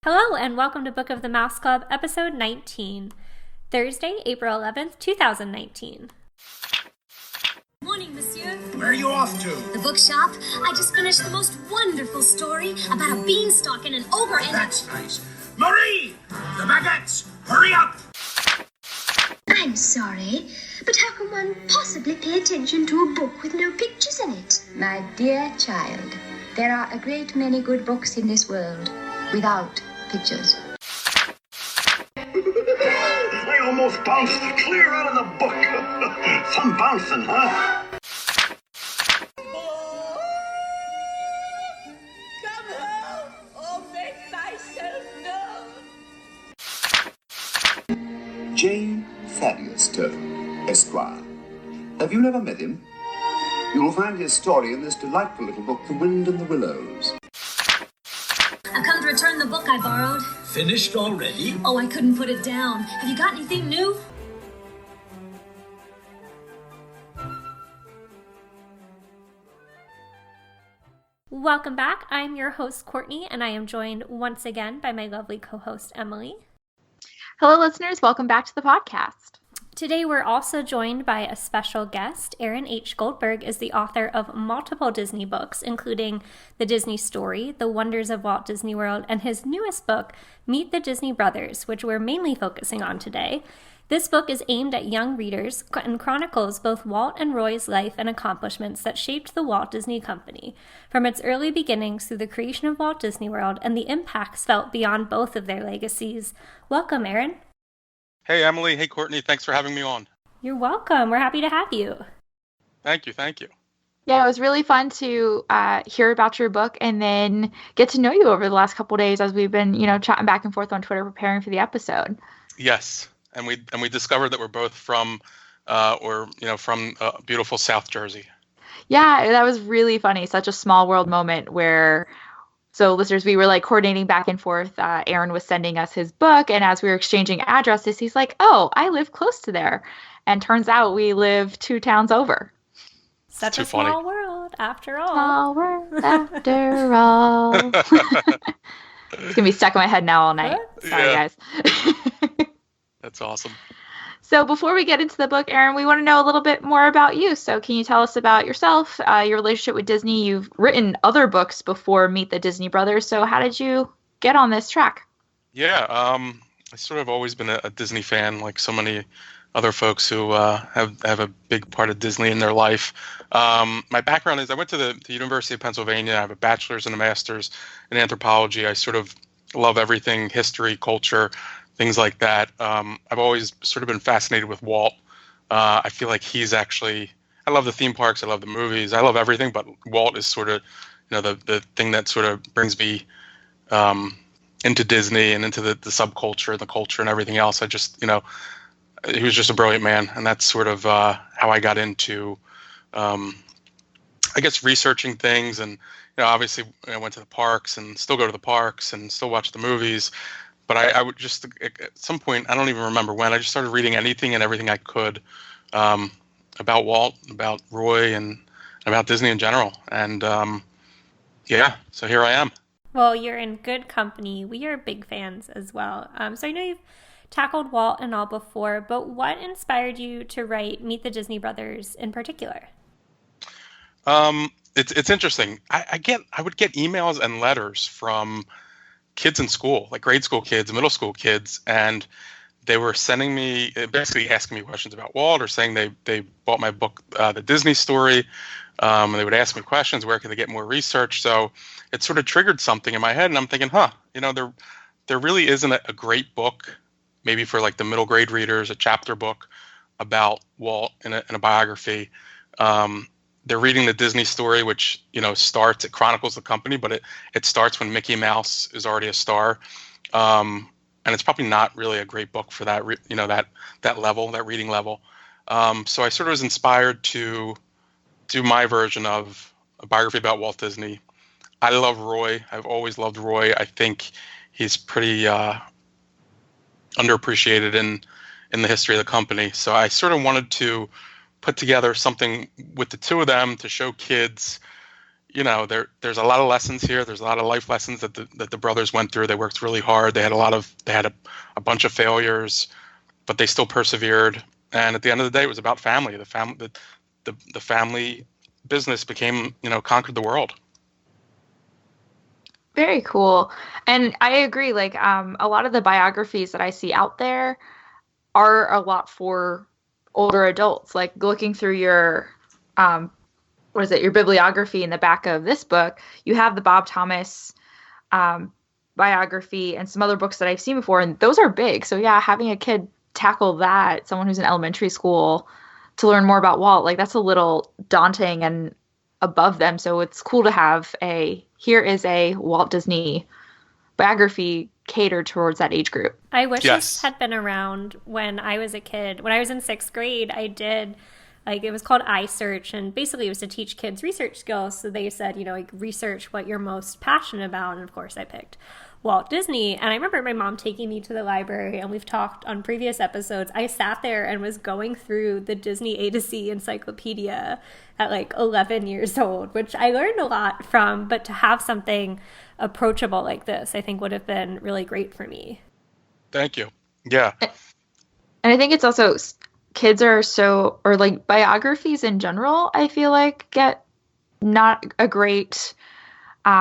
Hello and welcome to Book of the Mouse Club, episode 19, Thursday, April 11th, 2019. Morning, monsieur. Where are you off to? The bookshop. I just finished the most wonderful story about a beanstalk and an ogre and... That's nice. Marie! The baguettes! Hurry up! I'm sorry, but how can one possibly pay attention to a book with no pictures in it? My dear child, there are a great many good books in this world without pictures. I almost bounced clear out of the book. Some bouncing, huh? Come home or make myself known. J. Thaddeus Turtle, Esquire. Have you never met him? You will find his story in this delightful little book, The Wind and the Willows. I've come to return the book I borrowed. Finished already? Oh, I couldn't put it down. Have you got anything new? Welcome back. I'm your host, Courtney, and I am joined once again by my lovely co-host, Emily. Hello, listeners. Welcome back to the podcast. Today, we're also joined by a special guest. Aaron H. Goldberg is the author of multiple Disney books, including The Disney Story, The Wonders of Walt Disney World, and his newest book, Meet the Disney Brothers, which we're mainly focusing on today. This book is aimed at young readers and chronicles both Walt and Roy's life and accomplishments that shaped the Walt Disney Company, from its early beginnings through the creation of Walt Disney World and the impacts felt beyond both of their legacies. Welcome, Aaron. Hey, Emily. Hey, Courtney. Thanks for having me on. You're welcome. We're happy to have you. Thank you. Thank you. Yeah, it was really fun to hear about your book and then get to know you over the last couple of days as we've been, chatting back and forth on Twitter preparing for the episode. Yes, and we discovered that we're both from beautiful South Jersey. Yeah, that was really funny. Such a small world moment where. So listeners, we were coordinating back and forth. Aaron was sending us his book, and as we were exchanging addresses, he's like, "Oh, I live close to there," and turns out we live 2 towns over. Such a small world, after all. Small world, after all. It's gonna be stuck in my head now all night. Sorry, guys. That's awesome. So before we get into the book, Aaron, we want to know a little bit more about you. So can you tell us about yourself, your relationship with Disney? You've written other books before Meet the Disney Brothers. So how did you get on this track? Yeah, I sort of always been a Disney fan, like so many other folks who have a big part of Disney in their life. My background is I went to the University of Pennsylvania. I have a bachelor's and a master's in anthropology. I sort of love everything, history, culture, things like that. I've always sort of been fascinated with Walt. I feel like he's actually, I love the theme parks, I love the movies, I love everything, but Walt is sort of, the thing that sort of brings me into Disney and into the subculture and the culture and everything else. I just, he was just a brilliant man. And that's sort of how I got into, I guess, researching things. And, obviously I went to the parks and still go to the parks and still watch the movies. But I would just, at some point, I don't even remember when, I just started reading anything and everything I could about Walt, about Roy, and about Disney in general. And so here I am. Well, you're in good company. We are big fans as well. So I know you've tackled Walt and all before, but what inspired you to write Meet the Disney Brothers in particular? It's interesting. I would get emails and letters from kids in school, like grade school kids, middle school kids, and they were sending me, basically asking me questions about Walt, or saying they bought my book, The Disney Story, and they would ask me questions, where could they get more research? So it sort of triggered something in my head, and I'm thinking, there really isn't a great book, maybe for like the middle grade readers, a chapter book about Walt in a biography. They're reading The Disney Story, which, it chronicles the company, but it starts when Mickey Mouse is already a star. And it's probably not really a great book for that, that level, that reading level. So I sort of was inspired to do my version of a biography about Walt Disney. I love Roy. I've always loved Roy. I think he's pretty underappreciated in the history of the company. So I sort of wanted to put together something with the two of them to show kids, there's a lot of lessons here. There's a lot of life lessons that the brothers went through. They worked really hard. They had a bunch of failures, but they still persevered. And at the end of the day, it was about family. The family business became, conquered the world. Very cool. And I agree. Like, a lot of the biographies that I see out there are a lot for older adults. Like looking through your, your bibliography in the back of this book, you have the Bob Thomas biography and some other books that I've seen before, and those are big. So yeah, having a kid tackle that, someone who's in elementary school, to learn more about Walt, like that's a little daunting and above them. So it's cool to have here is a Walt Disney biography catered towards that age group. I wish this had been around when I was a kid. When I was in 6th grade, I did, it was called iSearch, and basically it was to teach kids research skills. So they said, research what you're most passionate about. And of course I picked Walt Disney. And I remember my mom taking me to the library, and we've talked on previous episodes. I sat there and was going through the Disney A to Z encyclopedia at 11 years old, which I learned a lot from, but to have something approachable like this, I think would have been really great for me. Thank you. Yeah. And I think it's also, kids are biographies in general, I feel like get not a great, they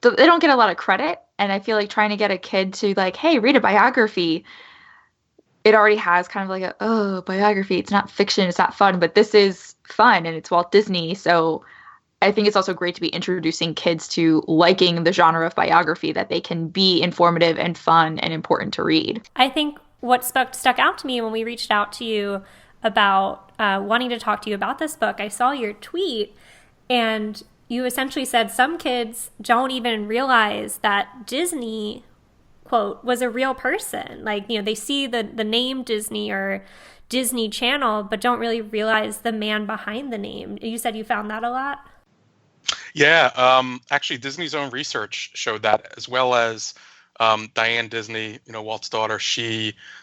don't get a lot of credit. And I feel like trying to get a kid to hey, read a biography, it already has kind of biography. It's not fiction. It's not fun, but this is fun and it's Walt Disney. So I think it's also great to be introducing kids to liking the genre of biography, that they can be informative and fun and important to read. I think what stuck out to me when we reached out to you about wanting to talk to you about this book, I saw your tweet, and you essentially said some kids don't even realize that Disney, quote, was a real person. They see the name Disney or Disney Channel, but don't really realize the man behind the name. You said you found that a lot? Yeah, actually Disney's own research showed that, as well as Diane Disney, Walt's daughter.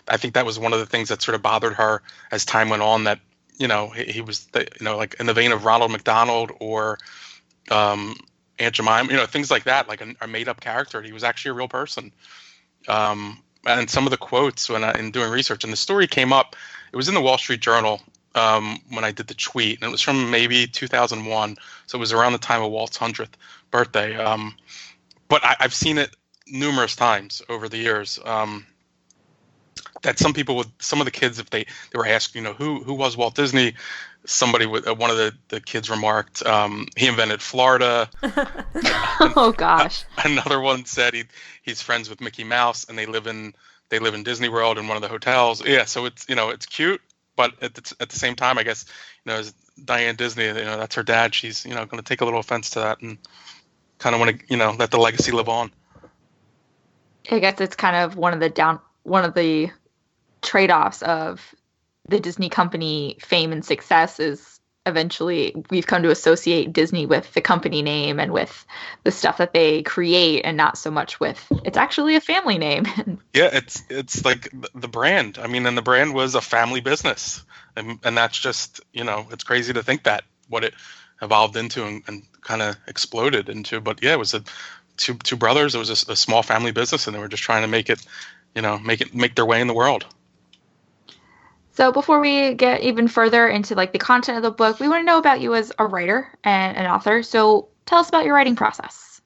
I think that was one of the things that sort of bothered her as time went on, that, he was, in the vein of Ronald McDonald or Aunt Jemima, things like that, like a made-up character. He was actually a real person. And some of the quotes in doing research, and the story came up, it was in the Wall Street Journal when I did the tweet, and it was from maybe 2001, so it was around the time of Walt's 100th birthday. But I've seen it numerous times over the years, that some of the kids, if they were asked, who was Walt Disney, one of the kids remarked, he invented Florida. Oh gosh. Another one said he's friends with Mickey Mouse, and they live in Disney World in one of the hotels. Yeah, so it's it's cute, but at the same time, I guess as Diane Disney, that's her dad. She's going to take a little offense to that and kind of want to let the legacy live on. I guess it's kind of one of the trade-offs of the Disney company fame and success is eventually we've come to associate Disney with the company name and with the stuff that they create, and not so much with it's actually a family name. Yeah, it's like the brand. I mean, and the brand was a family business, and that's just it's crazy to think that what it evolved into and kind of exploded into. But yeah, it was two brothers. It was a small family business, and they were just trying to make it, make their way in the world. So before we get even further into the content of the book, we want to know about you as a writer and an author. So tell us about your writing process.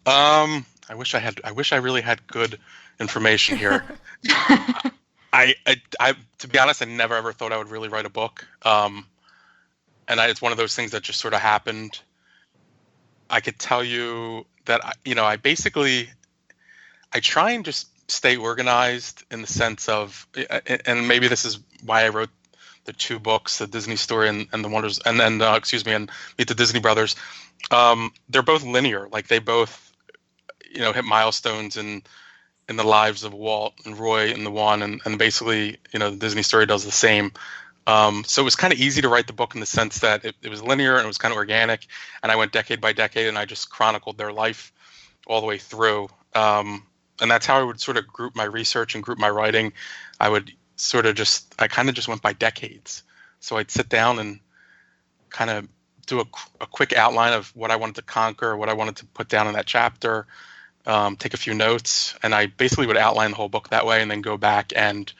I wish I really had good information here. I to be honest, I never ever thought I would really write a book. And it's one of those things that just sort of happened. I could tell you that I try and just stay organized in the sense of, and maybe this is why I wrote the two books, the Disney Story and the Wonders, and then and Meet the Disney Brothers. They're both linear, they both hit milestones in the lives of Walt and Roy in the one, and basically the Disney Story does the same. So it was kind of easy to write the book in the sense that it was linear and it was kind of organic, and I went decade by decade and I just chronicled their life all the way through. And that's how I would sort of group my research and group my writing. I would I kind of just went by decades. So I'd sit down and kind of do a quick outline of what I wanted to conquer, what I wanted to put down in that chapter, take a few notes, and I basically would outline the whole book that way and then go back and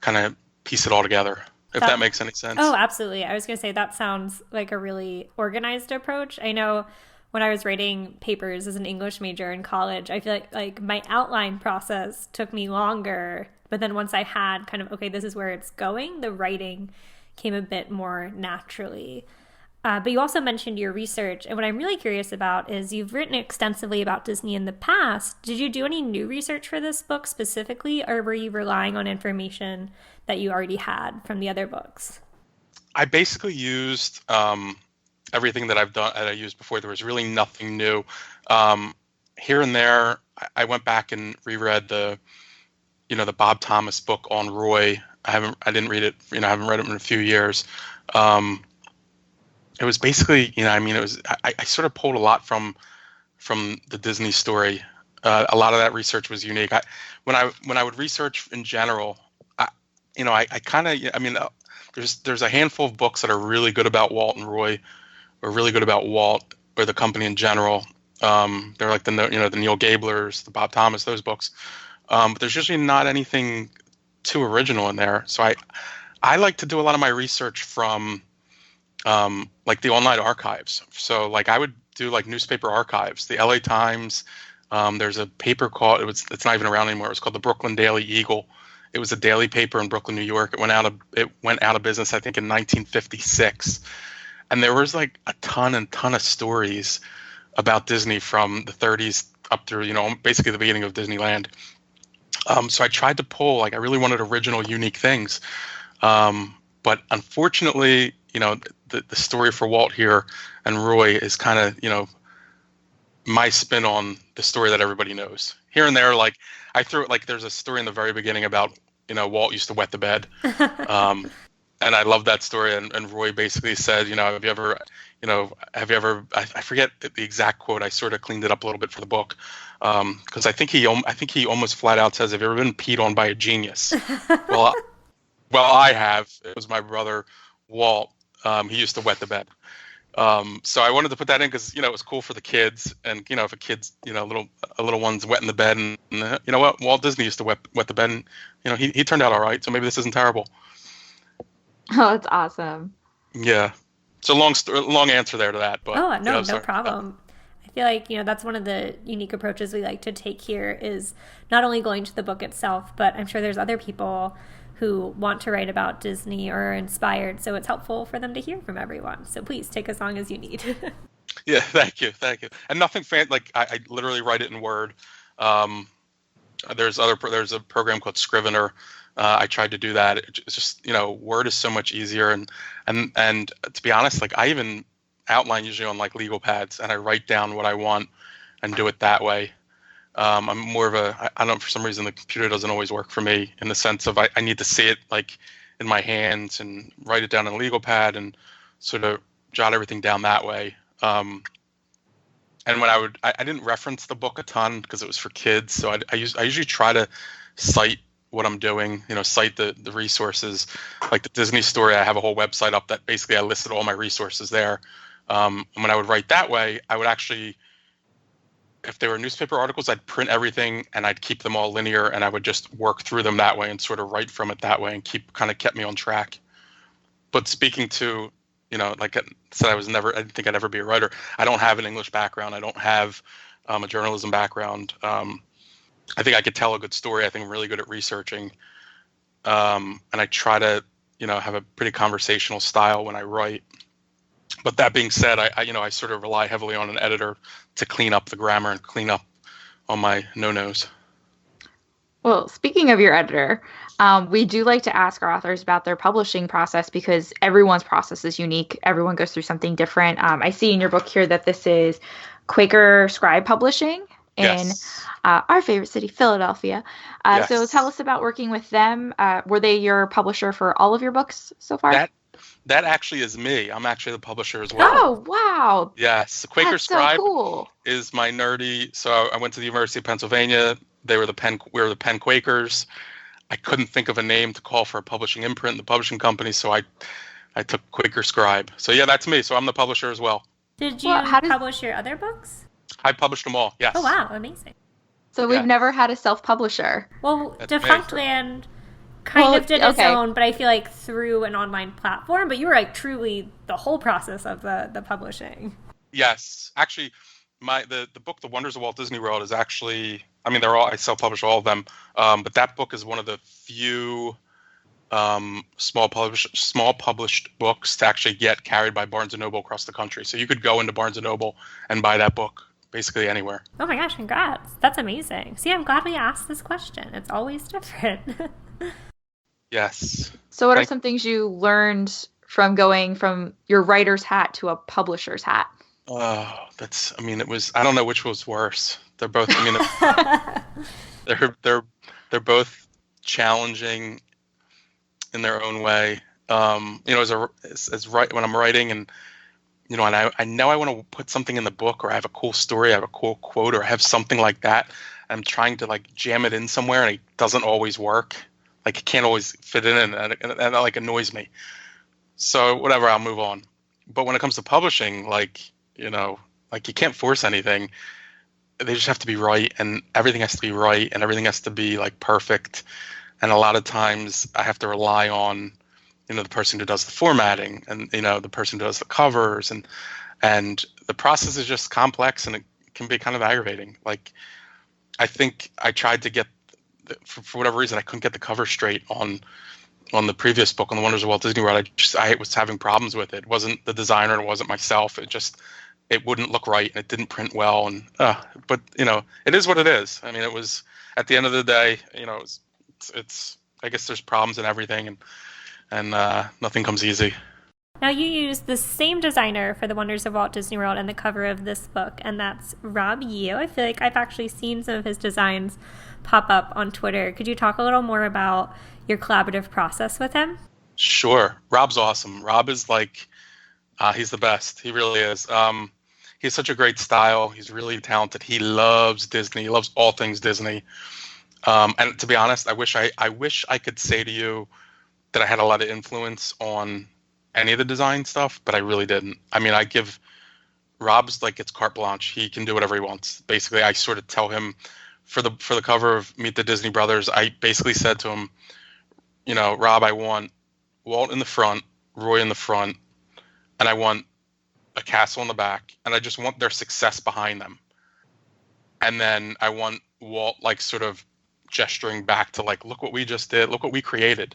kind of piece it all together, if that makes any sense. Oh, absolutely. I was going to say that sounds like a really organized approach. I know when I was writing papers as an English major in college, I feel like my outline process took me longer, but then once I had kind of, okay, this is where it's going, the writing came a bit more naturally. But you also mentioned your research, and what I'm really curious about is you've written extensively about Disney in the past. Did you do any new research for this book specifically, or were you relying on information that you already had from the other books? I basically used everything that I used before. There was really nothing new. Here and there, I went back and reread the Bob Thomas book on Roy. I didn't read it. I haven't read it in a few years. It was basically, I sort of pulled a lot from the Disney story. A lot of that research was unique. When I would research in general, there's a handful of books that are really good about Walt and Roy, or really good about Walt or the company in general. They're like the Neil Gablers, the Bob Thomas, those books. But there's usually not anything too original in there. So I like to do a lot of my research from like the online archives. So like I would do like newspaper archives, the LA Times. There's a paper called, it's not even around anymore. It was called the Brooklyn Daily Eagle. It was a daily paper in Brooklyn, New York. It went out of business, I think, in 1956. And there was like a ton of stories about Disney from the 30s up through, basically the beginning of Disneyland. So I tried to pull, I really wanted original, unique things. But unfortunately, the story for Walt here and Roy is kind of, my spin on the story that everybody knows. Here and there, I threw it, there's a story in the very beginning about, Walt used to wet the bed. And I love that story. And Roy basically said, have you ever, I forget the exact quote. I sort of cleaned it up a little bit for the book. Because I think he almost flat out says, have you ever been peed on by a genius? Well, I have. It was my brother, Walt. He used to wet the bed. So I wanted to put that in because, it was cool for the kids. And, if a kid's, a little one's wetting the bed, and you know what? Walt Disney used to wet the bed, and, he turned out all right. So maybe this isn't terrible. Oh, that's awesome. Yeah. It's a long answer there to that. But, no problem. I feel like, that's one of the unique approaches we like to take here is not only going to the book itself, but I'm sure there's other people who want to write about Disney or are inspired. So it's helpful for them to hear from everyone. So please take as long as you need. Yeah, thank you. And nothing I literally write it in Word. There's a program called Scrivener. I tried to do that. It's just, Word is so much easier. And to be honest, I even outline usually on legal pads, and I write down what I want and do it that way. I'm more of I don't know, for some reason the computer doesn't always work for me in the sense of I need to see it in my hands and write it down on a legal pad and sort of jot everything down that way. And when I didn't reference the book a ton because it was for kids. So I usually try to cite what I'm doing, cite the resources. Like the Disney story, I have a whole website up that basically I listed all my resources there. And when I would write that way, I would actually, if they were newspaper articles, I'd print everything and I'd keep them all linear, and I would just work through them that way and sort of write from it that way and kept me on track. But speaking to, like I said, I didn't think I'd ever be a writer. I don't have an English background. I don't have a journalism background. I think I could tell a good story. I think I'm really good at researching. And I try to, have a pretty conversational style when I write. But that being said, I sort of rely heavily on an editor to clean up the grammar and clean up on my no-nos. Well, speaking of your editor, we do like to ask our authors about their publishing process because everyone's process is unique. Everyone goes through something different. I see in your book here that this is Quaker Scribe Publishing in our favorite city, Philadelphia. Yes. So tell us about working with them. Were they your publisher for all of your books so far? That actually is me. I'm actually the publisher as well. Oh, wow. Yes. The Quaker Scribe so cool. is my nerdy. So I went to the University of Pennsylvania. We were the Penn Quakers. I couldn't think of a name to call for a publishing imprint in the publishing company. So I I took Quaker Scribe. So yeah, that's me. So I'm the publisher as well. Did you publish your other books? I published them all, yes. Oh, wow. Amazing. So we've never had a self-publisher. Well, Defunctland kind of did its own, but I feel like through an online platform. But you were like truly the whole process of the publishing. Yes. Actually, the book, The Wonders of Walt Disney World, is actually, I mean, I self-publish all of them. But that book is one of the few small published books to actually get carried by Barnes & Noble across the country. So you could go into Barnes & Noble and buy that book basically anywhere. Oh my gosh, congrats. That's amazing. See, I'm glad we asked this question. It's always different. Yes. So what are some things you learned from going from your writer's hat to a publisher's hat? Oh, I don't know which was worse. They're both, I mean, they're both challenging in their own way. When I'm writing and I know I want to put something in the book, or I have a cool story, I have a cool quote, or I have something like that. I'm trying to like jam it in somewhere, and it doesn't always work. Like it can't always fit in, and that like annoys me. So whatever, I'll move on. But when it comes to publishing, like you can't force anything. They just have to be right, and everything has to be right, and everything has to be like perfect. And a lot of times I have to rely on the person who does the formatting, and the person who does the covers, and the process is just complex, and it can be kind of aggravating. Like I think I tried to get for whatever reason I couldn't get the cover straight on the previous book, on The Wonders of Walt Disney World. I was having problems with it. It wasn't the designer, it wasn't myself. It wouldn't look right, and it didn't print well, and but it is what it is. I mean, it was, at the end of the day, it's I guess there's problems in everything, and nothing comes easy. Now, you use the same designer for The Wonders of Walt Disney World and the cover of this book, and that's Rob Yeo. I feel like I've actually seen some of his designs pop up on Twitter. Could you talk a little more about your collaborative process with him? Sure. Rob's awesome. Rob is like, he's the best. He really is. He has such a great style. He's really talented. He loves Disney. He loves all things Disney. And to be honest, I wish I could say to you that I had a lot of influence on any of the design stuff, but I really didn't. I mean, I give Rob's like, it's carte blanche. He can do whatever he wants. Basically, I sort of tell him for the cover of Meet the Disney Brothers, I basically said to him, Rob, I want Walt in the front, Roy in the front, and I want a castle in the back, and I just want their success behind them. And then I want Walt like sort of gesturing back to like, look what we just did, look what we created.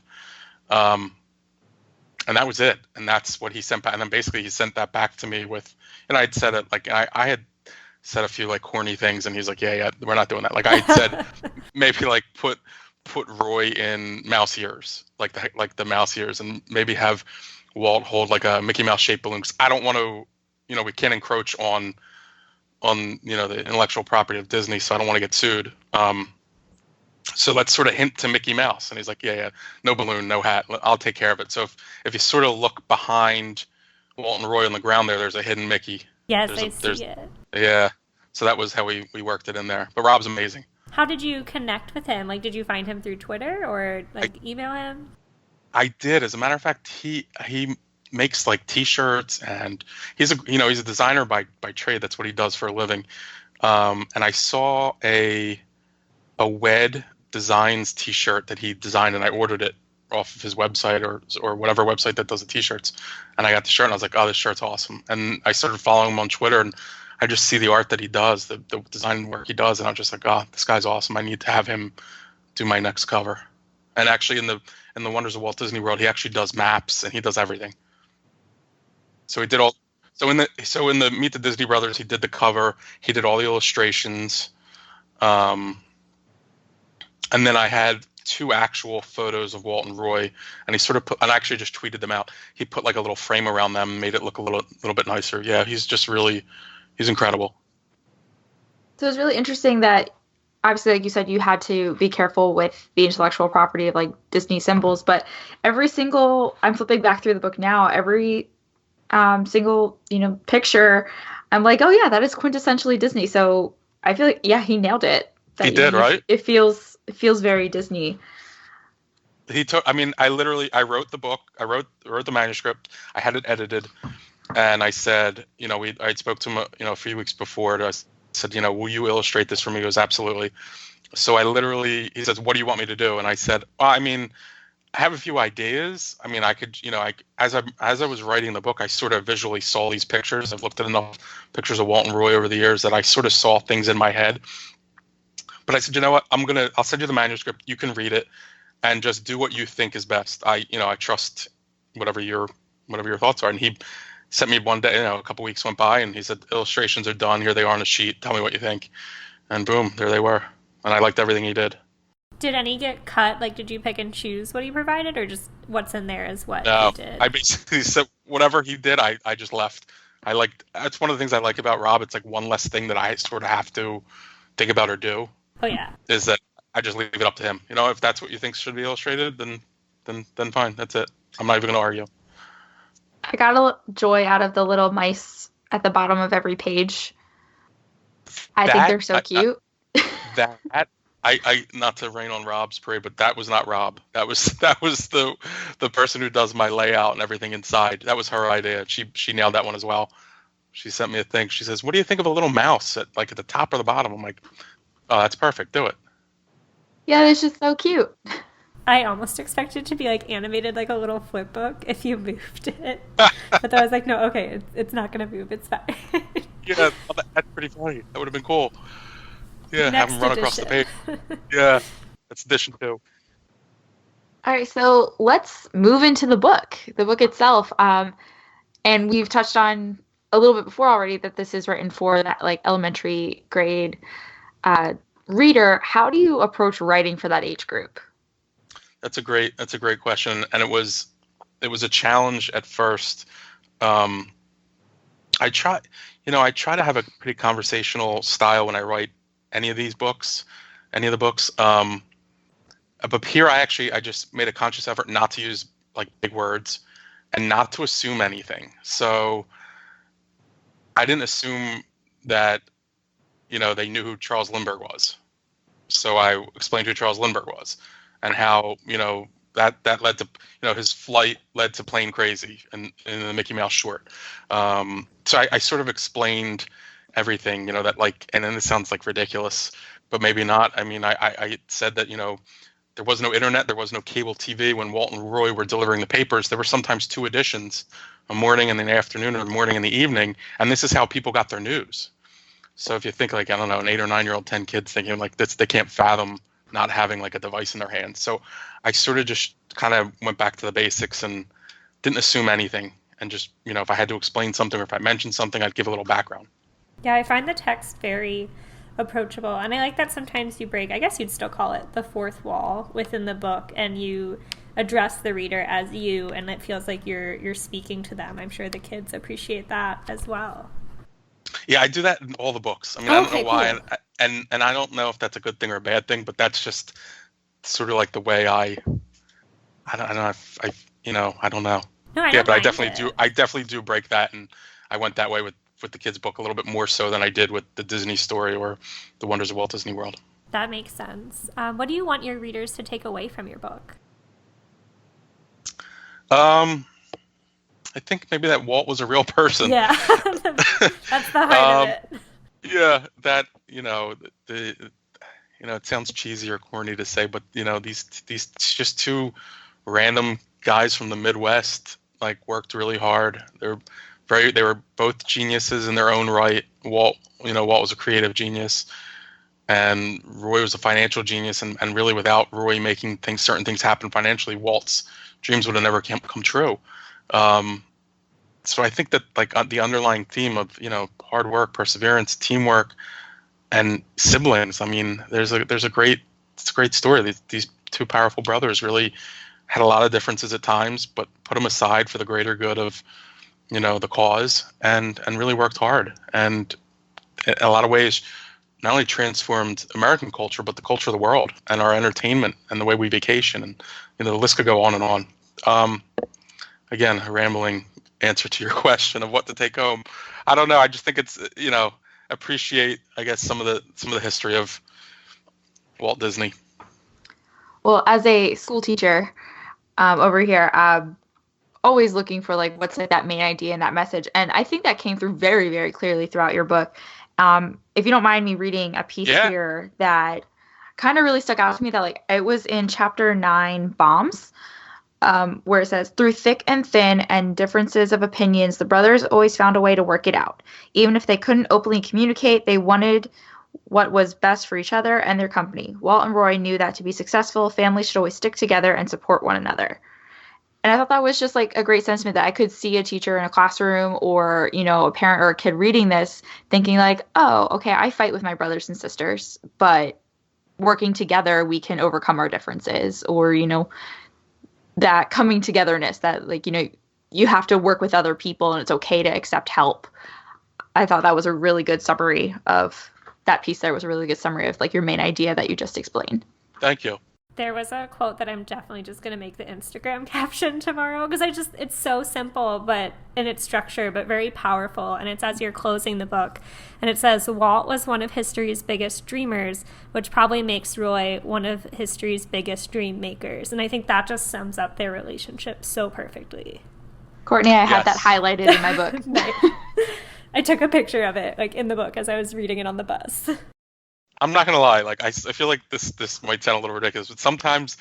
And that was it. And that's what he sent back. And then basically he sent that back to me with, and I'd said it like, I had said a few like corny things, and he's like, yeah, we're not doing that. Like I said, maybe like put Roy in mouse ears, like the mouse ears, and maybe have Walt hold like a Mickey Mouse shaped balloon. Cause I don't want to, we can't encroach on the intellectual property of Disney. So I don't want to get sued. So let's sort of hint to Mickey Mouse. And he's like, yeah, no balloon, no hat. I'll take care of it. So if you sort of look behind Walt and Roy on the ground there's a hidden Mickey. Yes, I see it. Yeah. So that was how we worked it in there. But Rob's amazing. How did you connect with him? Like, did you find him through Twitter or email him? I did. As a matter of fact, he makes like T-shirts, and he's a designer by trade. That's what he does for a living. And I saw a WED Designs T-shirt that he designed, and I ordered it off of his website or whatever website that does the T-shirts. And I got the shirt, and I was like, oh, this shirt's awesome. And I started following him on Twitter, and I just see the art that he does, the design work he does, and I'm just like, oh, this guy's awesome. I need to have him do my next cover. And actually, in the Wonders of Walt Disney World, he actually does maps, and he does everything. So he did all. So in the Meet the Disney Brothers, he did the cover. He did all the illustrations. And then I had 2 actual photos of Walt and Roy, and he sort of and I actually just tweeted them out. He put like a little frame around them, made it look a little bit nicer. Yeah, he's incredible. So it's really interesting that obviously, like you said, you had to be careful with the intellectual property of like Disney symbols, but I'm flipping back through the book now, every single, picture, I'm like, oh yeah, that is quintessentially Disney. So I feel like, yeah, he nailed it. He did, right? It feels very Disney. he took. I mean, I wrote the book. I wrote the manuscript. I had it edited, and I said, I spoke to him, a few weeks before. And I said, will you illustrate this for me? He goes, absolutely. So he says, what do you want me to do? And I said, well, I mean, I have a few ideas. I mean, I could, as I was writing the book, I sort of visually saw these pictures. I've looked at enough pictures of Walt and Roy over the years that I sort of saw things in my head. But I said, you know what? I'll send you the manuscript. You can read it and just do what you think is best. I trust whatever your thoughts are. And he sent me one day, a couple weeks went by, and he said, illustrations are done. Here they are on a sheet. Tell me what you think. And boom, there they were. And I liked everything he did. Did any get cut? Like, did you pick and choose what he provided, or just what's in there is what he did? I basically said whatever he did, I just left. That's one of the things I like about Rob. It's like one less thing that I sort of have to think about or do. Oh yeah. Is that I just leave it up to him. If that's what you think should be illustrated, then fine. That's it. I'm not even going to argue. I got a joy out of the little mice at the bottom of every page. I think they're so cute. I not to rain on Rob's parade, but that was not Rob. That was the person who does my layout and everything inside. That was her idea. She nailed that one as well. She sent me a thing. She says, "What do you think of a little mouse at the top or the bottom?" I'm like, "Oh, that's perfect. Do it." Yeah, it's just so cute. I almost expected it to be animated like a little flip book if you moved it. But then I was like, no, okay, it's not going to move. It's fine. Yeah, that's pretty funny. That would have been cool. Yeah, Next have him run across the page. Yeah, that's edition 2. All right, so let's move into the book itself. And we've touched on a little bit before already that this is written for that elementary grade reader. How do you approach writing for that age group? That's a great question, and it was a challenge at first. I try to have a pretty conversational style when I write any of the books. But here I just made a conscious effort not to use big words and not to assume anything. So I didn't assume that they knew who Charles Lindbergh was. So I explained who Charles Lindbergh was and how that led to his flight led to Plane Crazy and in the Mickey Mouse short. So I sort of explained everything, that and then it sounds ridiculous, but maybe not. I mean, I said that, there was no internet, there was no cable TV. When Walt and Roy were delivering the papers, there were sometimes 2 editions, a morning and an afternoon, or a morning and the evening. And this is how people got their news. So if you think I don't know, an 8 or 9-year-old, 10 kids thinking this, they can't fathom not having a device in their hands. So I sort of just kind of went back to the basics and didn't assume anything. And just, if I had to explain something or if I mentioned something, I'd give a little background. Yeah, I find the text very approachable. And I like that sometimes you break, I guess you'd still call it the fourth wall within the book, and you address the reader as you, and it feels like you're speaking to them. I'm sure the kids appreciate that as well. Yeah, I do that in all the books. I mean, I don't know why, cool. and I don't know if that's a good thing or a bad thing, but that's just sort of the way I don't know. I don't know. No, but I definitely do break that, and I went that way with the kids' book a little bit more so than I did with the Disney Story or the Wonders of Walt Disney World. That makes sense. What do you want your readers to take away from your book? I think maybe that Walt was a real person. Yeah, that's the heart of it. Yeah, that it sounds cheesy or corny to say, but these just 2 random guys from the Midwest worked really hard. They were both geniuses in their own right. Walt was a creative genius, and Roy was a financial genius. And really, without Roy making certain things happen financially, Walt's dreams would have never come true. So I think that the underlying theme of hard work, perseverance, teamwork, and siblings. I mean, it's a great story. These 2 powerful brothers really had a lot of differences at times, but put them aside for the greater good of the cause, and really worked hard, and in a lot of ways not only transformed American culture, but the culture of the world and our entertainment and the way we vacation, and the list could go on and on. Again, a rambling answer to your question of what to take home. I don't know. I just think it's appreciate, I guess, some of the history of Walt Disney. Well, as a school teacher over here, always looking for like what's like that main idea and that message. And I think that came through very, very clearly throughout your book. If you don't mind me reading a piece Yeah. here that kind of really stuck out to me, that like it was in chapter 9, Bombs, where it says, through thick and thin and differences of opinions, the brothers always found a way to work it out. Even if they couldn't openly communicate, they wanted what was best for each other and their company. Walt and Roy knew that to be successful, families should always stick together and support one another. And I thought that was just like a great sentiment that I could see a teacher in a classroom or, you know, a parent or a kid reading this thinking like, oh, okay, I fight with my brothers and sisters, but working together, we can overcome our differences, or, you know, that coming togetherness that like, you know, you have to work with other people and it's okay to accept help. I thought that was a really good summary of that piece. There was a really good summary of like your main idea that you just explained. Thank you. There was a quote that I'm definitely just going to make the Instagram caption tomorrow, because it's so simple but in its structure, but very powerful. And it's as you're closing the book. And it says, Walt was one of history's biggest dreamers, which probably makes Roy one of history's biggest dream makers. And I think that just sums up their relationship so perfectly. Courtney, I had that highlighted in my book. I took a picture of it like in the book as I was reading it on the bus. I'm not gonna lie, like I feel like this might sound a little ridiculous, but sometimes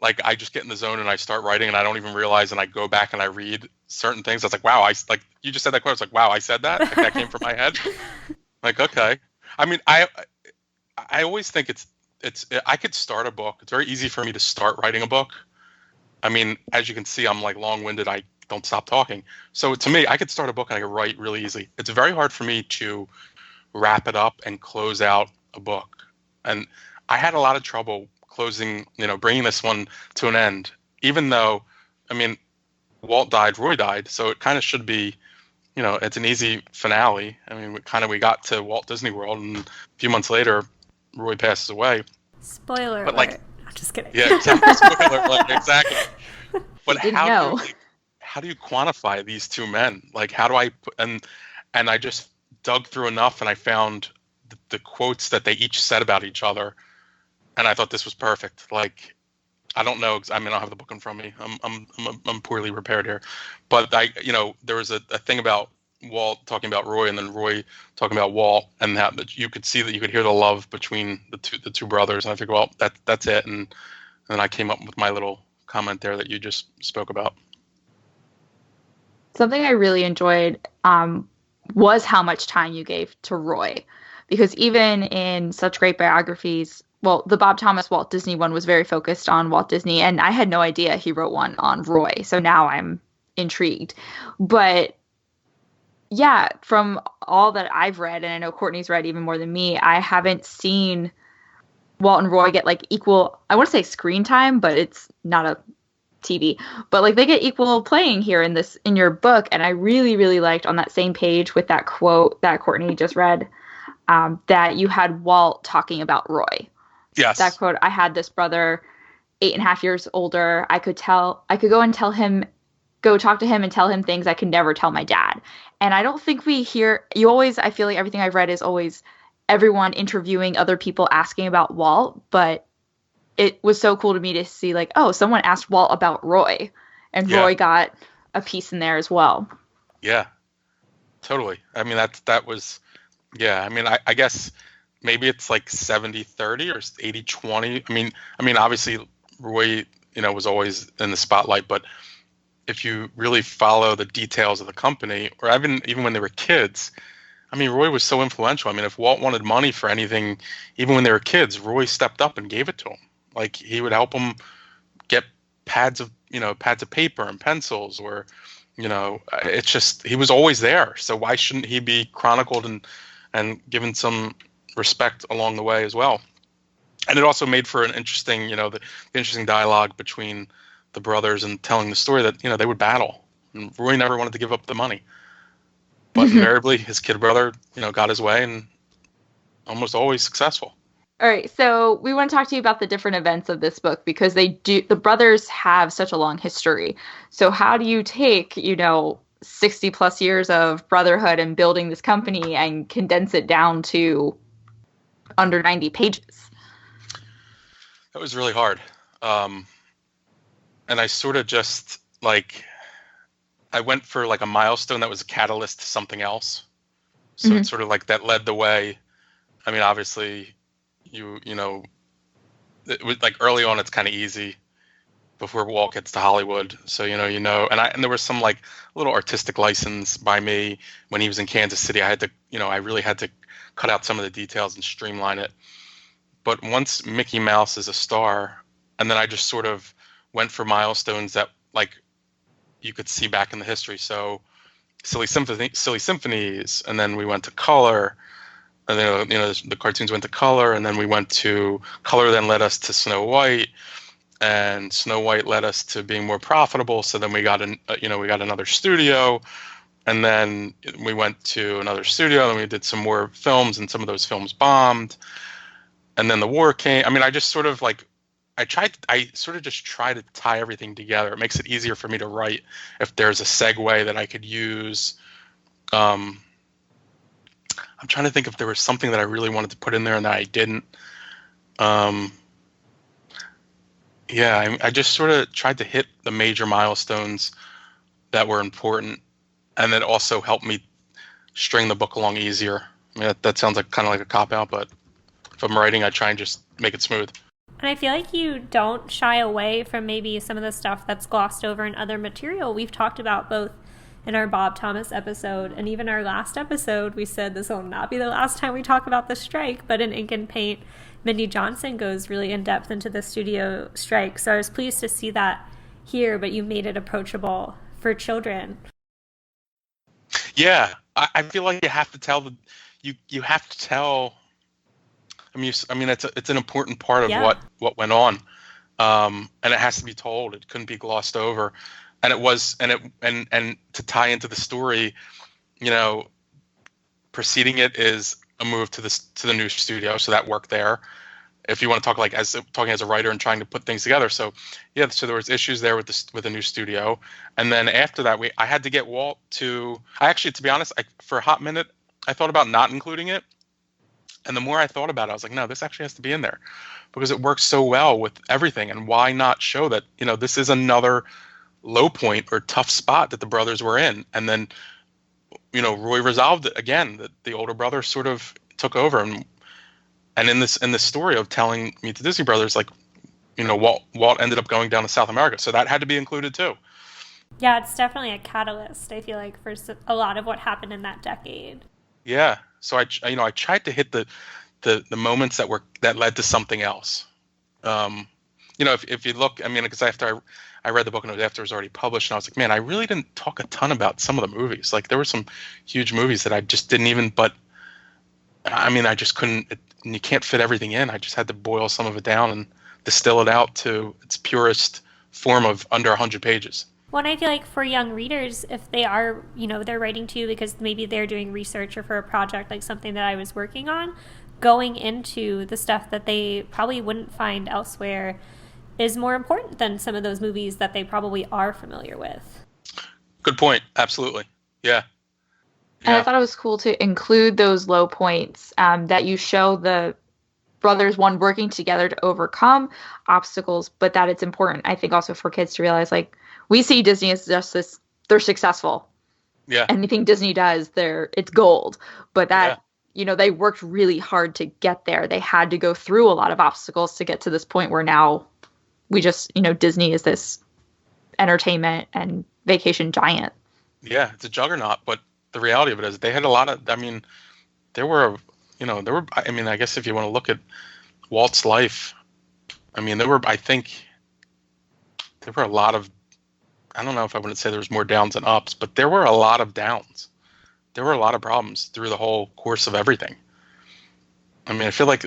like I just get in the zone and I start writing and I don't even realize, and I go back and I read certain things. I was like, wow, like you just said that quote. I was like, wow, I said that. Like, that came from my head. Like, okay. I mean, I always think it's I could start a book. It's very easy for me to start writing a book. I mean, as you can see, I'm like long-winded. I don't stop talking. So to me, I could start a book and I could write really easily. It's very hard for me to wrap it up and close out a book. And I had a lot of trouble closing, you know, bringing this one to an end, even though, I mean, Walt died, Roy died. So it kind of should be, you know, it's an easy finale. I mean, we got to Walt Disney World, and a few months later, Roy passes away. Spoiler but alert. Like, I'm just kidding. Yeah, exactly. Spoiler alert, exactly. But how do you quantify these two men? Like, how do I put, and I just dug through enough and I found the quotes that they each said about each other, and I thought this was perfect. Like, I don't know, I mean, I don't have the book in front of me. I'm poorly prepared here, but you know, there was a thing about Walt talking about Roy, and then Roy talking about Walt, and that you could see that you could hear the love between the two brothers. And I figured, well, that's it. And then I came up with my little comment there that you just spoke about. Something I really enjoyed was how much time you gave to Roy. Because even in such great biographies, well, the Bob Thomas Walt Disney one was very focused on Walt Disney, and I had no idea he wrote one on Roy. So now I'm intrigued. But yeah, from all that I've read, and I know Courtney's read even more than me, I haven't seen Walt and Roy get like equal, I want to say screen time, but it's not a TV, but like they get equal playing here in your book. And I really, really liked on that same page with that quote that Courtney just read, that you had Walt talking about Roy. Yes. That quote, I had this brother 8.5 years older. I could go and go talk to him and tell him things I could never tell my dad. And I don't think I feel like everything I've read is always everyone interviewing other people asking about Walt, but it was so cool to me to see like, oh, someone asked Walt about Roy, and Roy got a piece in there as well. Yeah, totally. I mean, that was, yeah. I mean, I guess maybe it's like 70-30 or 80-20. I mean, obviously Roy, you know, was always in the spotlight, but if you really follow the details of the company, or even when they were kids, I mean, Roy was so influential. I mean, if Walt wanted money for anything, even when they were kids, Roy stepped up and gave it to him. Like, he would help him get pads of paper and pencils, or, you know, it's just, he was always there. So why shouldn't he be chronicled and given some respect along the way as well? And it also made for an interesting, you know, the interesting dialogue between the brothers and telling the story that, you know, they would battle. And Roy never wanted to give up the money. But invariably, his kid brother, you know, got his way and almost always successful. All right, so we want to talk to you about the different events of this book, because the brothers have such a long history. So how do you take, you know, 60 plus years of brotherhood and building this company and condense it down to under 90 pages? That was really hard. Um, and I sort of just like I went for like a milestone that was a catalyst to something else. So it's sort of like that led the way. I mean, obviously, you know, it was like early on, it's kind of easy before Walt gets to Hollywood. So and there was some like little artistic license by me when he was in Kansas City. I had to, I really had to cut out some of the details and streamline it. But once Mickey Mouse is a star, and then I just sort of went for milestones that like you could see back in the history. So Silly Symphonies, and then we went to color, and then the cartoons went to color, and then we went to color. Then led us to Snow White, and Snow White led us to being more profitable. So then we got we got another studio, and then we went to another studio, and we did some more films, and some of those films bombed. And then the war came. I mean, I just sort of like, I sort of just try to tie everything together. It makes it easier for me to write if there's a segue that I could use. I'm trying to think if there was something that I really wanted to put in there and that I didn't. I just sort of tried to hit the major milestones that were important, and that also helped me string the book along easier. I mean, that sounds like kind of like a cop-out, but if I'm writing, I try and just make it smooth. And I feel like you don't shy away from maybe some of the stuff that's glossed over in other material. We've talked about both in our Bob Thomas episode and even our last episode. We said this will not be the last time we talk about the strike, but in Ink and Paint, Mindy Johnson goes really in depth into the studio strike. So I was pleased to see that here, but you made it approachable for children. Yeah, I feel like you have to tell you have to tell. I mean, it's an important part of what went on, and it has to be told. It couldn't be glossed over, and it was, and to tie into the story, preceding it is a move to the new studio, so that worked there. If you want to talk like talking as a writer and trying to put things together, so there was issues there with the new studio, and then after that, I had to get Walt to. To be honest, for a hot minute, I thought about not including it. And the more I thought about it, I was like, no, this actually has to be in there because it works so well with everything. And why not show that, this is another low point or tough spot that the brothers were in. And then, Roy resolved it again, that the older brother sort of took over. And in this story of telling Meet the Disney Brothers, like, Walt ended up going down to South America. So that had to be included too. Yeah, it's definitely a catalyst, I feel like, for a lot of what happened in that decade. Yeah. So I tried to hit the moments that led to something else. If you look, I mean, because after I read the book and it was after it was already published, and I was like, man, I really didn't talk a ton about some of the movies. Like there were some huge movies that I just didn't even. But I mean, I just couldn't. And you can't fit everything in. I just had to boil some of it down and distill it out to its purest form of under 100 pages. Well, and I feel like for young readers, if they are, they're writing to you because maybe they're doing research or for a project like something that I was working on, going into the stuff that they probably wouldn't find elsewhere is more important than some of those movies that they probably are familiar with. Good point. Absolutely. Yeah. And I thought it was cool to include those low points, that you show the brothers, one, working together to overcome obstacles, but that it's important, I think, also for kids to realize, like, we see Disney as just this, they're successful. Yeah. Anything Disney does, it's gold. But that, they worked really hard to get there. They had to go through a lot of obstacles to get to this point where now we just, Disney is this entertainment and vacation giant. Yeah, it's a juggernaut. But the reality of it is they had a lot of, I mean, I guess if you want to look at Walt's life, I mean, I think there were a lot of, I don't know if I wouldn't say there was more downs than ups, but there were a lot of downs. There were a lot of problems through the whole course of everything. I mean, I feel like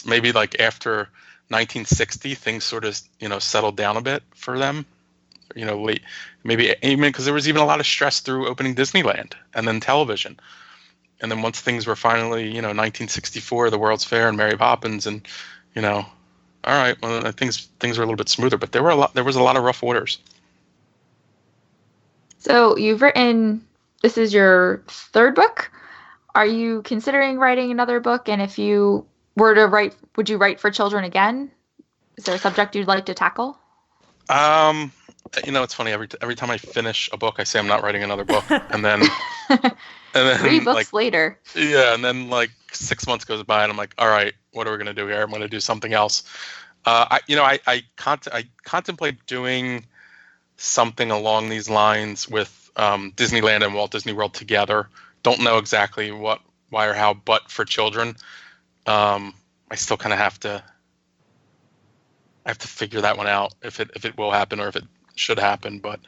maybe like after 1960, things sort of, settled down a bit for them. Maybe even because there was even a lot of stress through opening Disneyland and then television. And then once things were finally, 1964, the World's Fair and Mary Poppins, and, all right, well, things were a little bit smoother, but there was a lot of rough waters. So you've written, this is your third book. Are you considering writing another book? And if you were to write, would you write for children again? Is there a subject you'd like to tackle? It's funny. Every time I finish a book, I say I'm not writing another book, and then 3 books like later. yeah, and then like 6 months goes by, and I'm like, all right, what are we gonna do here? I'm gonna do something else. I contemplate doing something along these lines with Disneyland and Walt Disney World together. Don't know exactly what, why, or how, but for children, I still kind of have to figure that one out if it will happen or if it should happen. But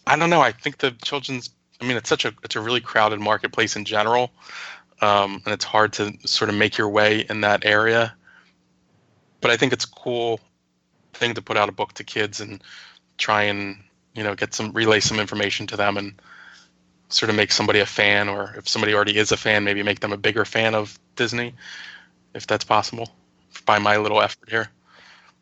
I don't know. I think the children's. I mean, it's a really crowded marketplace in general, and it's hard to sort of make your way in that area. But I think it's a cool thing to put out a book to kids and try and relay some information to them and sort of make somebody a fan, or if somebody already is a fan, maybe make them a bigger fan of Disney, if that's possible, by my little effort here.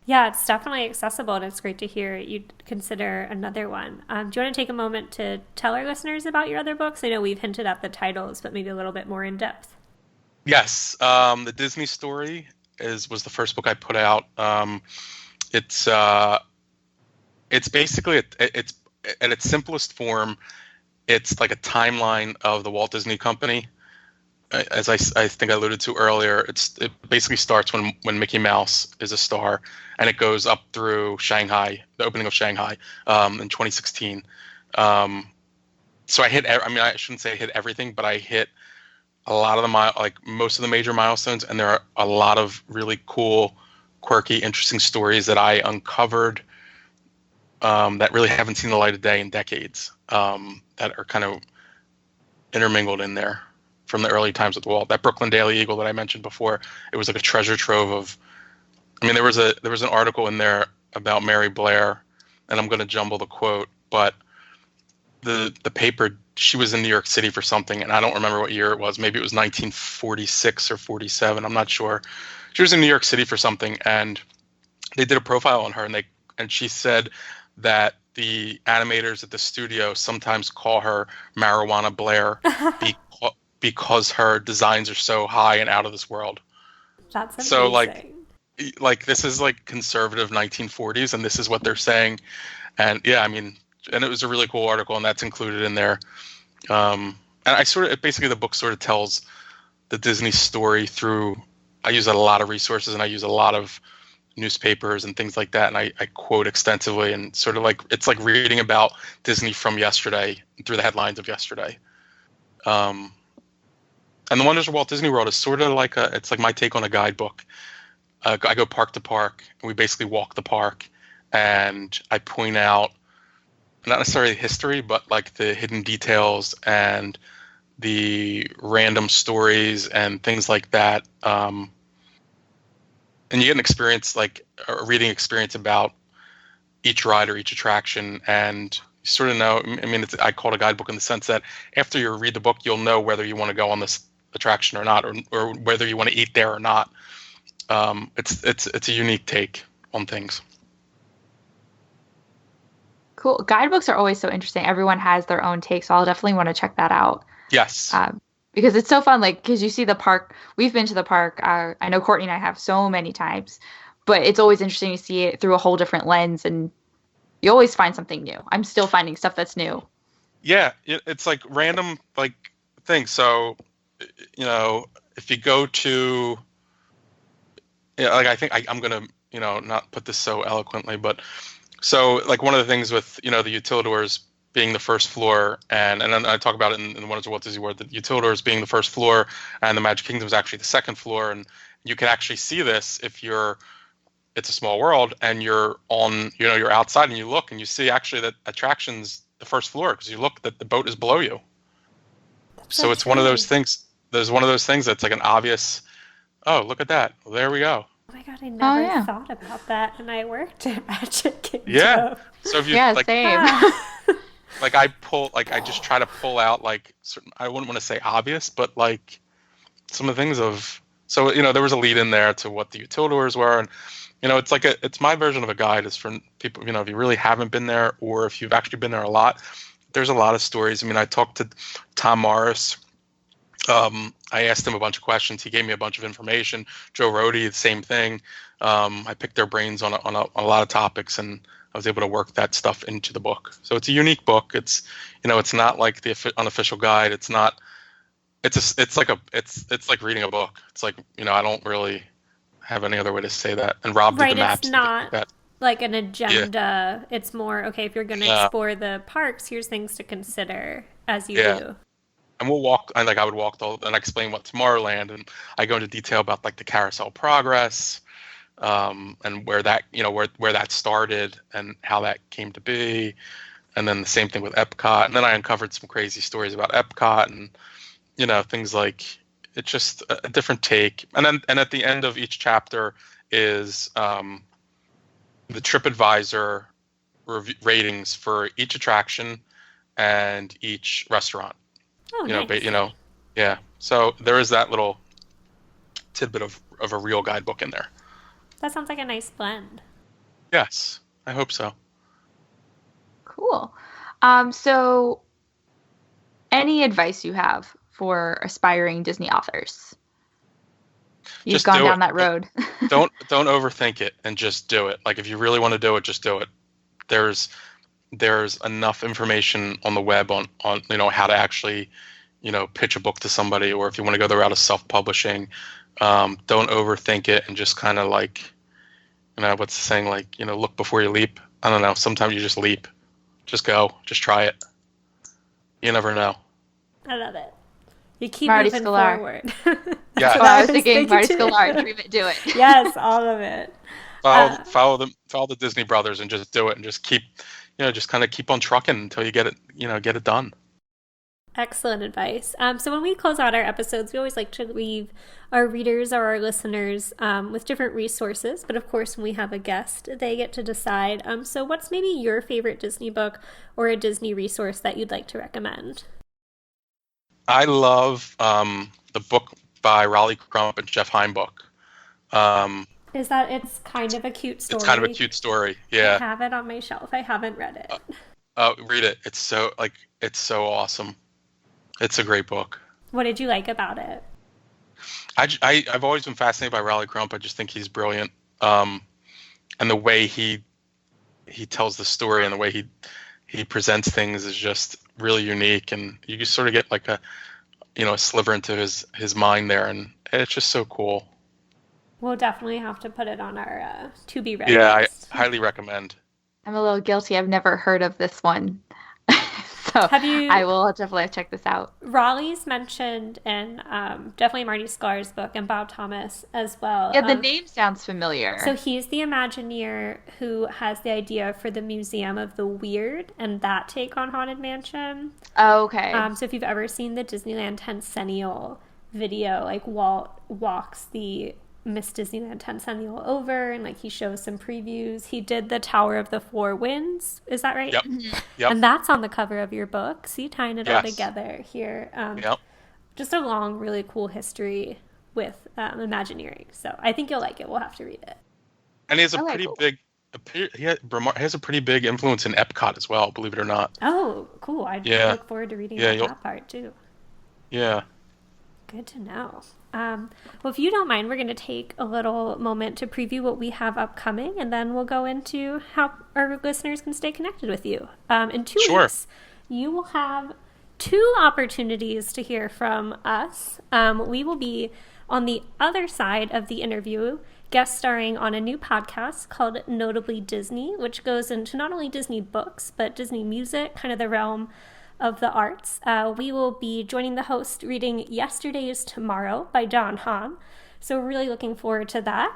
Yeah, it's definitely accessible, and it's great to hear you'd consider another one. Do you want to take a moment to tell our listeners about your other books? I know we've hinted at the titles, but maybe a little bit more in depth. Yes, the Disney Story was the first book I put out. It's basically it's at its simplest form. It's like a timeline of the Walt Disney Company. As I think I alluded to earlier, it basically starts when Mickey Mouse is a star, and it goes up through Shanghai, the opening of Shanghai, in 2016. So I hit. I mean, I shouldn't say I hit everything, but I hit a lot of most of the major milestones, and there are a lot of really cool, quirky, interesting stories that I uncovered that really haven't seen the light of day in decades. That are kind of intermingled in there from the early times with Walt. That Brooklyn Daily Eagle that I mentioned before, it was like a treasure trove of. I mean, there was an article in there about Mary Blair, and I'm going to jumble the quote, but the paper, she was in New York City for something, and I don't remember what year it was. Maybe it was 1946 or 47. I'm not sure. She was in New York City for something, and they did a profile on her, and she said that the animators at the studio sometimes call her Marijuana Blair because her designs are so high and out of this world. That's amazing. So like this is like conservative 1940s, and this is what they're saying. And yeah, I mean, and it was a really cool article, and that's included in there. And basically the book sort of tells the Disney story through. I use a lot of resources, and I use a lot of newspapers and things like that, and I quote extensively, and sort of like it's like reading about Disney from yesterday through the headlines of yesterday. And the Wonders of Walt Disney World is sort of like it's like my take on a guidebook. I go park to park, and we basically walk the park, and I point out not necessarily history, but like the hidden details and the random stories and things like that. And you get an experience, like a reading experience about each ride or each attraction, and you sort of know. I mean, I call it a guidebook in the sense that after you read the book, you'll know whether you want to go on this attraction or not, or whether you want to eat there or not. It's a unique take on things. Cool. Guidebooks are always so interesting. Everyone has their own take, so I'll definitely want to check that out. Yes. Because it's so fun, like, because you see the park. We've been to the park. I know Courtney and I have so many times, but it's always interesting to see it through a whole different lens, and you always find something new. I'm still finding stuff that's new. Yeah, it's like random like things. So, if you go to, like I think I'm gonna, not put this so eloquently, but so like one of the things with the Utilidors being the first floor, and I talk about it in the Wonders of Walt Disney World, the Utilidors being the first floor, and the Magic Kingdom is actually the second floor, and you can actually see this if it's a small world, and you're on, you're outside, and you look, and you see actually that attraction's the first floor, because you look that the boat is below you. So it's one of those things. There's one of those things that's like an obvious, oh, look at that. Well, there we go. Oh my God, I never thought about that, and I worked at Magic Kingdom. Yeah. So if you same. Like I just try to pull out like certain, I wouldn't want to say obvious, but like some of the things so there was a lead in there to what the Utilidors were, and it's like it's my version of a guide is for people, if you really haven't been there, or if you've actually been there a lot, there's a lot of stories. I mean, I talked to Tom Morris I asked him a bunch of questions. He gave me a bunch of information. Joe Rohde, the same thing. I picked their brains on a lot of topics, and I was able to work that stuff into the book. So it's a unique book. It's it's not like the unofficial guide. It's not. It's like reading a book. It's like I don't really have any other way to say that. And Rob did the maps. It's not like an agenda. Yeah. It's more okay. If you're going to explore the parks, here's things to consider as you do. And we'll walk. And I would walk and explain what Tomorrowland, and I go into detail about like the Carousel Progress, and where that where that started and how that came to be, and then the same thing with Epcot. And then I uncovered some crazy stories about Epcot and things like it's just a different take. And at the end of each chapter is the TripAdvisor ratings for each attraction and each restaurant. Oh, nice. Yeah. So there is that little tidbit of a real guidebook in there. That sounds like a nice blend. Yes, I hope so. Cool. So any advice you have for aspiring Disney authors? You've just gone down that road. Don't overthink it and just do it. Like if you really want to do it, just do it. There's enough information on the web on how to actually pitch a book to somebody, or if you want to go the route of self-publishing, don't overthink it and just kind of like what's the saying, like look before you leap. I don't know, sometimes you just leap. Just go, just try it. You never know. I love it. You keep Marty moving Sklar. forward. Yeah, I was thinking Marty Sklar, dream it, do it. Yes, all of it. Follow the Disney brothers and just do it, and just keep just kind of keep on trucking until you get it done. Excellent advice. So when we close out our episodes, we always like to leave our readers or our listeners with different resources. But of course, when we have a guest, they get to decide. So what's maybe your favorite Disney book or a Disney resource that you'd like to recommend? I love the book by Raleigh Crump and Jeff Heimbuch. Is that it's kind of a cute story? It's kind of a cute story, yeah. I have it on my shelf. I haven't read it. Read it. It's so awesome. It's a great book. What did you like about it? I've always been fascinated by Raleigh Crump. I just think he's brilliant. And the way he tells the story and the way he presents things is just really unique, and you just sort of get like a sliver into his mind there, and it's just so cool. We'll definitely have to put it on our to be read list. I highly recommend. I'm a little guilty. I've never heard of this one. So I will definitely check this out. Raleigh's mentioned in definitely Marty Sklar's book and Bob Thomas as well. Yeah, the name sounds familiar. So he's the Imagineer who has the idea for the Museum of the Weird and that take on Haunted Mansion. Oh, okay. So if you've ever seen the Disneyland Tencennial video, like Walt walks the Miss Disneyland Tencennial over, and like he shows some previews. He did the Tower of the Four Winds. Is that right? Yep. Yep. And that's on the cover of your book. So you tying it all Yes. together here. Yep. Just a long, really cool history with Imagineering. So I think you'll like it. We'll have to read it. And he has he has a pretty big influence in Epcot as well, believe it or not. Oh, cool. I look forward to reading that part too. Yeah. Good to know. Well, if you don't mind, we're going to take a little moment to preview what we have upcoming, and then we'll go into how our listeners can stay connected with you. In 2 weeks, you will have 2 opportunities to hear from us. We will be on the other side of the interview, guest starring on a new podcast called Notably Disney, which goes into not only Disney books, but Disney music, kind of the realm of the arts. We will be joining the host reading Yesterday is Tomorrow by Don Hahn. So we're really looking forward to that.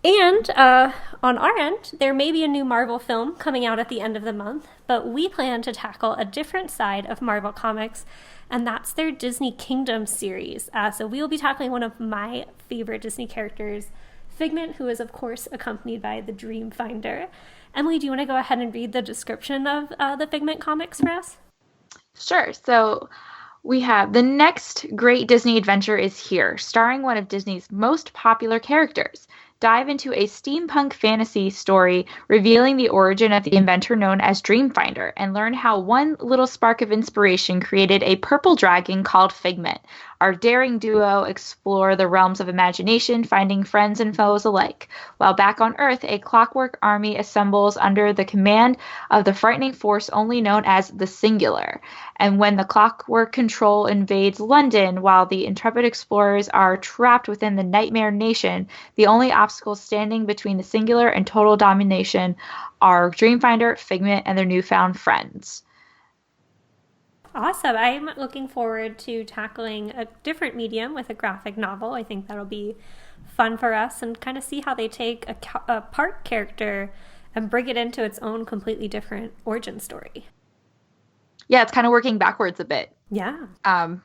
And on our end, there may be a new Marvel film coming out at the end of the month, but we plan to tackle a different side of Marvel Comics, and that's their Disney Kingdom series. So we will be tackling one of my favorite Disney characters, Figment, who is of course accompanied by the Dreamfinder. Emily, do you want to go ahead and read the description of the Figment comics for us? Sure. So we have the next great Disney adventure is here, starring one of Disney's most popular characters. Dive into a steampunk fantasy story revealing the origin of the inventor known as Dreamfinder, and learn how one little spark of inspiration created a purple dragon called Figment. Our daring duo explore the realms of imagination, finding friends and foes alike. While back on Earth, a clockwork army assembles under the command of the frightening force only known as the Singular. And when the clockwork control invades London, while the intrepid explorers are trapped within the Nightmare Nation, the only obstacles standing between the Singular and total domination are Dreamfinder, Figment, and their newfound friends. Awesome. I'm looking forward to tackling a different medium with a graphic novel. I think that'll be fun for us and kind of see how they take a part character and bring it into its own completely different origin story. Yeah, it's kind of working backwards a bit. Yeah. Kind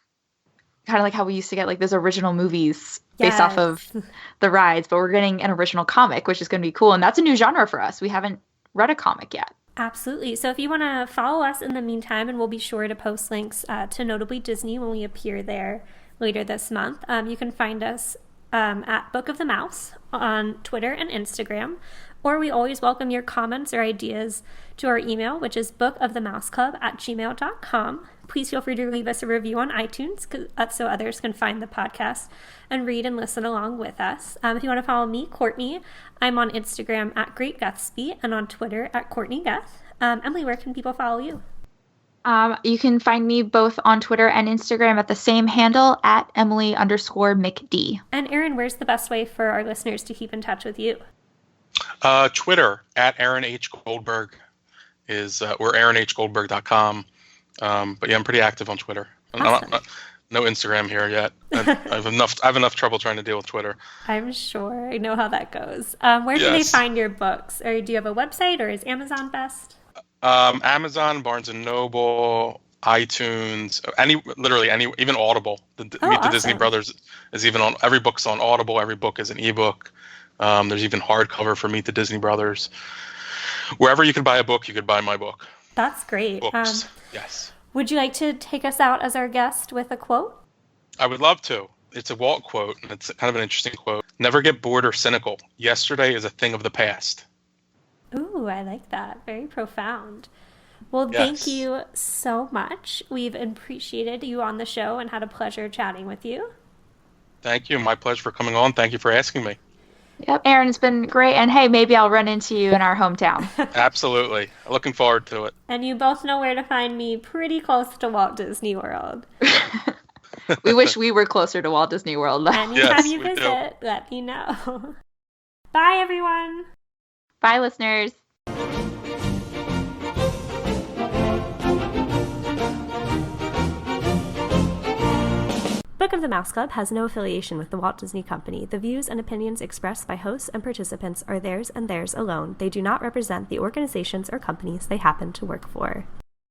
of like how we used to get like those original movies based off of the rides, but we're getting an original comic, which is going to be cool. And that's a new genre for us. We haven't read a comic yet. Absolutely. So if you want to follow us in the meantime, and we'll be sure to post links to Notably Disney when we appear there later this month, you can find us at Book of the Mouse on Twitter and Instagram, or we always welcome your comments or ideas to our email, which is bookofthemouseclub@gmail.com. Please feel free to leave us a review on iTunes so others can find the podcast and read and listen along with us. If you want to follow me, Courtney, I'm on Instagram at Great Guthsby and on Twitter at Courtney Guth. Emily, where can people follow you? You can find me both on Twitter and Instagram at the same handle at Emily_McD. And Aaron, where's the best way for our listeners to keep in touch with you? Twitter at Aaron H. Goldberg is or AaronHGoldberg.com. But yeah, I'm pretty active on Twitter. Awesome. No Instagram here yet. I have enough trouble trying to deal with Twitter. I'm sure. I know how that goes. Where can they find your books? Or do you have a website, or is Amazon best? Amazon, Barnes & Noble, iTunes, literally any, even Audible. Meet the Disney Brothers is even on, every book's on Audible, every book is an ebook. There's even hardcover for Meet the Disney Brothers. Wherever you can buy a book, you could buy my book. That's great. Books, yes. Would you like to take us out as our guest with a quote? I would love to. It's a Walt quote, and it's kind of an interesting quote. Never get bored or cynical. Yesterday is a thing of the past. Ooh, I like that. Very profound. Well, Thank you so much. We've appreciated you on the show and had a pleasure chatting with you. Thank you. My pleasure for coming on. Thank you for asking me. Yep, Aaron, it's been great. And hey, maybe I'll run into you in our hometown. Absolutely. Looking forward to it. And you both know where to find me, pretty close to Walt Disney World. We wish we were closer to Walt Disney World. Anytime you visit, let me know. Bye, everyone. Bye, listeners. Book of the Mouse Club has no affiliation with the Walt Disney Company. The views and opinions expressed by hosts and participants are theirs and theirs alone. They do not represent the organizations or companies they happen to work for.